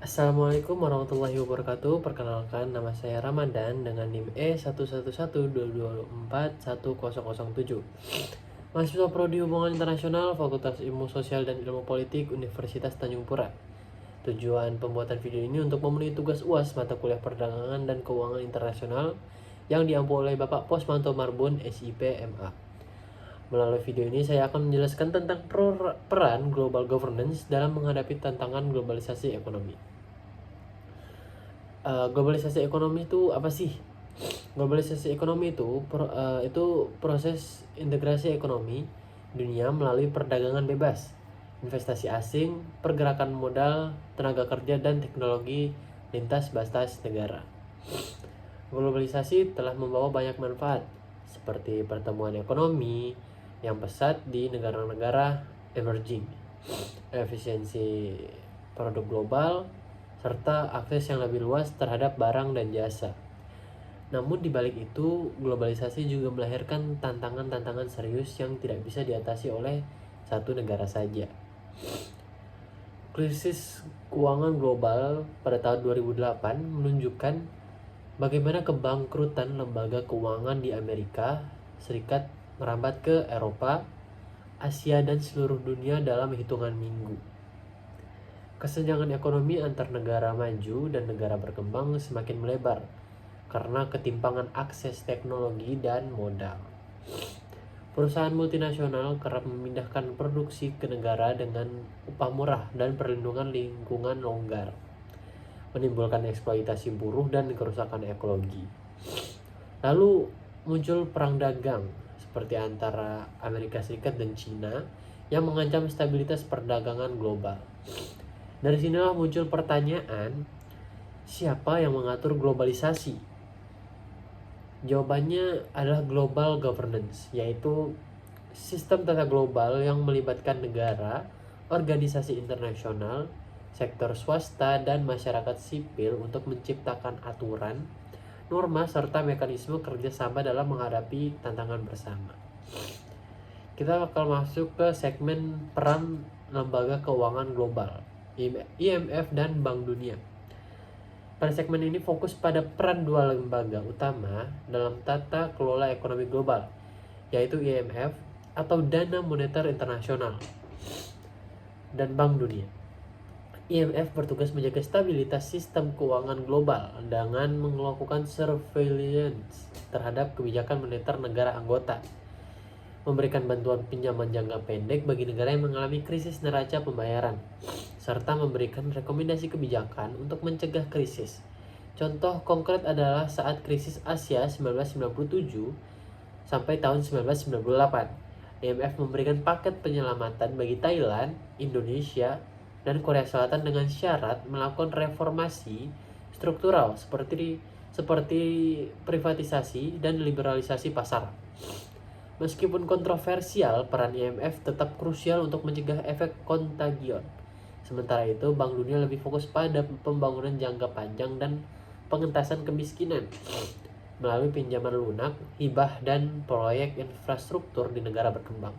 Assalamualaikum warahmatullahi wabarakatuh. Perkenalkan, nama saya Ramadan dengan NIM E11122241007. Mahasiswa Prodi Hubungan Internasional Fakultas Ilmu Sosial dan Ilmu Politik Universitas Tanjung Pura. Tujuan pembuatan video ini untuk memenuhi tugas UAS mata kuliah Perdagangan dan Keuangan Internasional yang diampu oleh Bapak Posmanto Marbun, SIP, MA. Melalui video ini saya akan menjelaskan tentang peran global governance dalam menghadapi tantangan globalisasi ekonomi. Globalisasi ekonomi itu apa sih? Globalisasi ekonomi itu proses integrasi ekonomi dunia melalui perdagangan bebas, investasi asing, pergerakan modal, tenaga kerja, dan teknologi lintas batas negara. Globalisasi telah membawa banyak manfaat, seperti pertemuan ekonomi yang pesat di negara-negara emerging, efisiensi produk global, serta akses yang lebih luas terhadap barang dan jasa. Namun di balik itu, globalisasi juga melahirkan tantangan-tantangan serius yang tidak bisa diatasi oleh satu negara saja. Krisis keuangan global pada tahun 2008 menunjukkan bagaimana kebangkrutan lembaga keuangan di Amerika Serikat merambat ke Eropa, Asia, dan seluruh dunia dalam hitungan minggu. Kesenjangan ekonomi antar negara maju dan negara berkembang semakin melebar karena ketimpangan akses teknologi dan modal. Perusahaan multinasional kerap memindahkan produksi ke negara dengan upah murah dan perlindungan lingkungan longgar, menimbulkan eksploitasi buruh dan kerusakan ekologi. Lalu muncul perang dagang seperti antara Amerika Serikat dan Cina yang mengancam stabilitas perdagangan global. Dari sinilah muncul pertanyaan, siapa yang mengatur globalisasi? Jawabannya adalah global governance, yaitu sistem tata global yang melibatkan negara, organisasi internasional, sektor swasta, dan masyarakat sipil untuk menciptakan aturan, norma, serta mekanisme kerjasama dalam menghadapi tantangan bersama. Kita bakal masuk ke segmen peran lembaga keuangan global, IMF dan Bank Dunia. Pada segmen ini fokus pada peran dua lembaga utama dalam tata kelola ekonomi global, yaitu IMF atau Dana Moneter Internasional dan Bank Dunia. IMF bertugas menjaga stabilitas sistem keuangan global dengan melakukan surveillance terhadap kebijakan moneter negara anggota, memberikan bantuan pinjaman jangka pendek bagi negara yang mengalami krisis neraca pembayaran, serta memberikan rekomendasi kebijakan untuk mencegah krisis. Contoh konkret adalah saat krisis Asia 1997 sampai tahun 1998. IMF memberikan paket penyelamatan bagi Thailand, Indonesia, dan Korea Selatan dengan syarat melakukan reformasi struktural seperti privatisasi dan liberalisasi pasar. Meskipun kontroversial, peran IMF tetap krusial untuk mencegah efek kontagion. Sementara itu, Bank Dunia lebih fokus pada pembangunan jangka panjang dan pengentasan kemiskinan melalui pinjaman lunak, hibah, dan proyek infrastruktur di negara berkembang.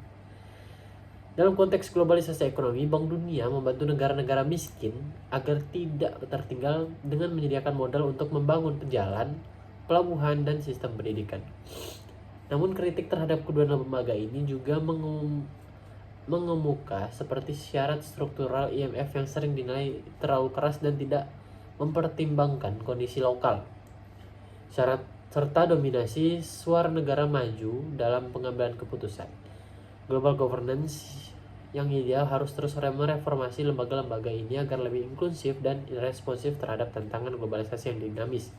Dalam konteks globalisasi ekonomi, Bank Dunia membantu negara-negara miskin agar tidak tertinggal dengan menyediakan modal untuk membangun jalan, pelabuhan, dan sistem pendidikan. Namun kritik terhadap kedua lembaga ini juga mengemuka seperti syarat struktural IMF yang sering dinilai terlalu keras dan tidak mempertimbangkan kondisi lokal. Syarat serta dominasi suara negara maju dalam pengambilan keputusan. Global governance yang ideal harus terus mereformasi lembaga-lembaga ini agar lebih inklusif dan responsif terhadap tantangan globalisasi yang dinamis.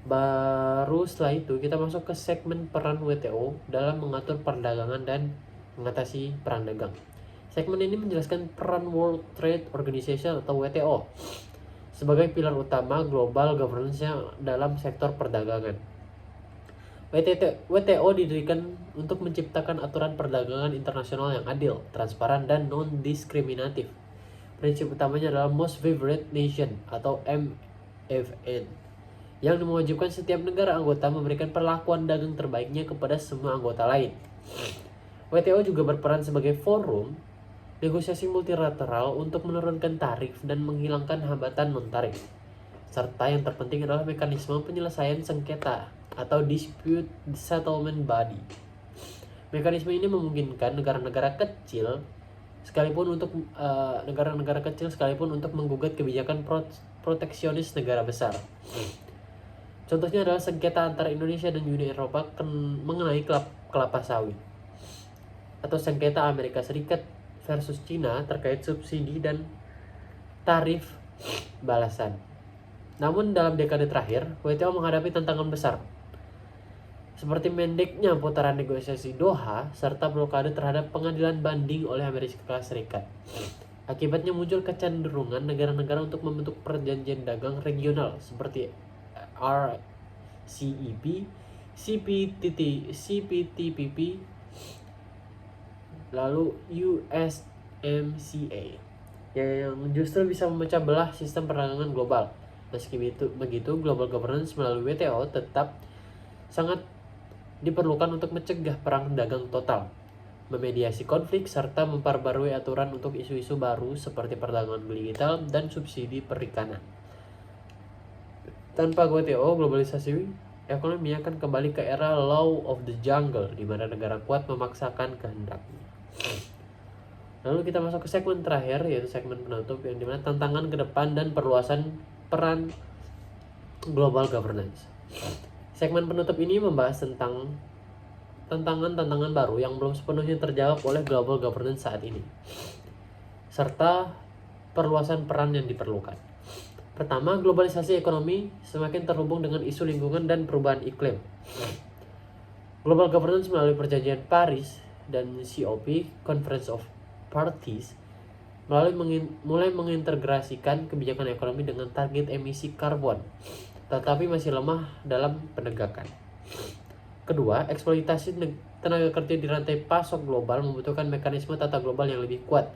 Baru setelah itu kita masuk ke segmen peran WTO dalam mengatur perdagangan dan mengatasi perang dagang. Segmen ini menjelaskan peran World Trade Organization atau WTO sebagai pilar utama global governance dalam sektor perdagangan. WTO didirikan untuk menciptakan aturan perdagangan internasional yang adil, transparan, dan non-diskriminatif. Prinsip utamanya adalah Most Favored Nation atau MFN, yang mewajibkan setiap negara anggota memberikan perlakuan dagang terbaiknya kepada semua anggota lain. WTO juga berperan sebagai forum negosiasi multilateral untuk menurunkan tarif dan menghilangkan hambatan non-tarif. Serta yang terpenting adalah mekanisme penyelesaian sengketa atau dispute settlement body. Mekanisme ini memungkinkan negara-negara kecil sekalipun untuk menggugat kebijakan proteksionis negara besar. Contohnya adalah sengketa antara Indonesia dan Uni Eropa mengenai kelapa sawit, atau sengketa Amerika Serikat versus Cina terkait subsidi dan tarif balasan. Namun dalam dekade terakhir, WTO menghadapi tantangan besar seperti mendeknya putaran negosiasi Doha serta blokade terhadap pengadilan banding oleh Amerika Serikat. Akibatnya muncul kecenderungan negara-negara untuk membentuk perjanjian dagang regional seperti RCEP, CPTPP, lalu USMCA yang justru bisa memecah belah sistem perdagangan global. Meski begitu, global governance melalui WTO tetap sangat diperlukan untuk mencegah perang dagang total, memediasi konflik, serta memperbarui aturan untuk isu-isu baru seperti perdagangan digital dan subsidi perikanan. Tanpa WTO, globalisasi ekonomi akan kembali ke era law of the jungle, di mana negara kuat memaksakan kehendaknya. Lalu kita masuk ke segmen terakhir, yaitu segmen penutup, yang dimana tantangan ke depan dan perluasan peran global governance. Segmen penutup ini membahas tentang tantangan-tantangan baru yang belum sepenuhnya terjawab oleh global governance saat ini, serta perluasan peran yang diperlukan. Pertama, globalisasi ekonomi semakin terhubung dengan isu lingkungan dan perubahan iklim. Global governance melalui perjanjian Paris dan COP, Conference of Parties, mulai mengintegrasikan kebijakan ekonomi dengan target emisi karbon, tetapi masih lemah dalam penegakan. Kedua, eksploitasi tenaga kerja di rantai pasok global membutuhkan mekanisme tata global yang lebih kuat,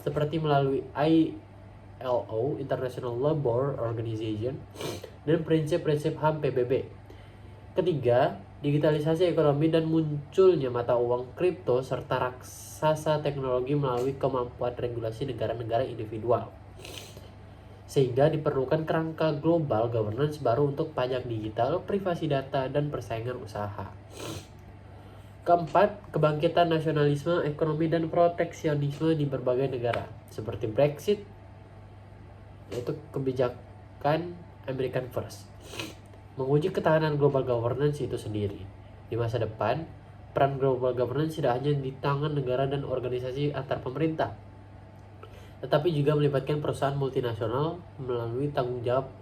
seperti melalui ILO, International Labour Organization, dan prinsip-prinsip HAM PBB. Ketiga, digitalisasi ekonomi dan munculnya mata uang kripto serta raksasa teknologi melalui kemampuan regulasi negara-negara individual, sehingga diperlukan kerangka global governance baru untuk pajak digital, privasi data, dan persaingan usaha. Keempat, kebangkitan nasionalisme, ekonomi, dan proteksionisme di berbagai negara, seperti Brexit, yaitu kebijakan American First, menguji ketahanan global governance itu sendiri. Di masa depan, peran global governance tidak hanya di tangan negara dan organisasi antar pemerintah, tetapi juga melibatkan perusahaan multinasional melalui tanggung jawab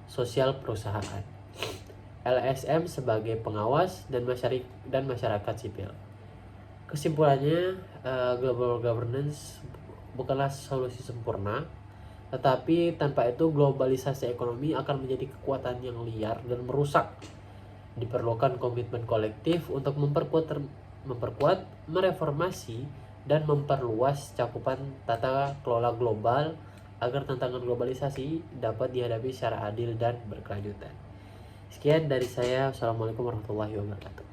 sosial perusahaan, LSM sebagai pengawas, dan masyarakat sipil. Kesimpulannya, global governance bukanlah solusi sempurna, tetapi tanpa itu globalisasi ekonomi akan menjadi kekuatan yang liar dan merusak. Diperlukan komitmen kolektif untuk memperkuat, mereformasi, dan memperluas cakupan tata kelola global agar tantangan globalisasi dapat dihadapi secara adil dan berkelanjutan. Sekian dari saya. Assalamualaikum warahmatullahi wabarakatuh.